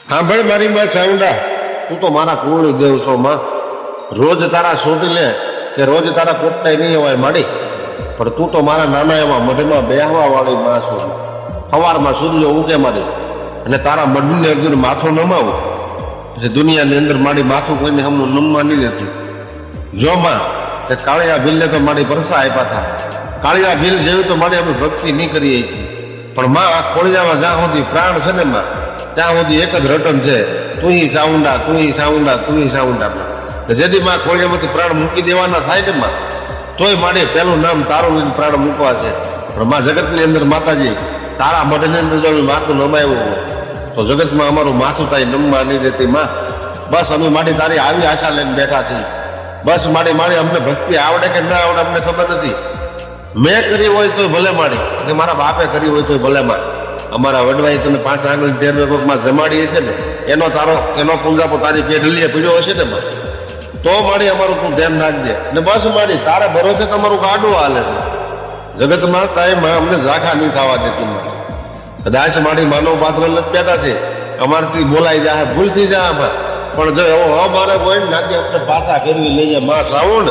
સાંભળ મારી માં સાઉન્ડા, તું તો મારા કુળ દેવ છો માં. રોજ તારા સોટી લે કે રોજ તારા પોતાય નહીં હોય માડી, પણ તું તો મારા નાના એવા મઢમાં બેહવા વાળી માં છો. સવારમાં સૂર્ય ઉગે મારી અને તારા મઢને અર્જુન માથું નમાવું પછી દુનિયાની અંદર મારી માથું કોઈને હમું નમવા નહીં દેતી. જો માં તે કાળિયા ભીલને તો મારી પરસા આપ્યા હતા, કાળિયા ભીલ જેવી તો મારી અમે ભક્તિ નહીં કરી હતી. પણ માં આ ખોળિયામાં જ્યાં સુધી પ્રાણ છે ને માં, ત્યાં સુધી એક જ રટન છે, તું સાઉન્ડા, તું સાઉન્ડા, તું સાઉન્ડા. જેથી માં ખોળિયામાંથી પ્રાણ મૂકી દેવાના થાય ને માં, તોય મારે પહેલું નામ તારું લઈને પ્રાણ મૂકવા છે. પણ માં જગતની અંદર માતાજી તારા મઢની અંદર જો માથું નમાયું હોય તો જગતમાં અમારું માથું તારી નમવા નહીં દેતી માં. બસ અમે મારી તારી આવી આશા લઈને બેઠા છીએ. બસ મારી અમને ભક્તિ આવડે કે ના આવડે અમને ખબર નથી. મેં કરી હોય તોય ભલે મારી, અને મારા બાપે કરી હોય તોય ભલે માં. અમારા વડવાઈ તને 5 આંગળી 13 પગમાં જમાડી હશે ને, એનો પુંજાપો તારી પેઢલીએ પીડ્યો હશે ને બસ, તો મારી અમારું તું ધ્યાન રાખજે. ને બસ મારી તારા ભરોસે તમારું ગાડું હાલે છે જગતમાં, તાય માં અમને ઝાખા નહીં થવા દેતી માં. કદાચ મારી માનવ પાત્ર જ પેદા છે, અમારથી બોલાઈ જાય, ભૂલથી જાય. પણ જો એવો અમારે કોઈ નાથી આપણે પાછા ફેરવી લઈએ માં સાઉન્ડ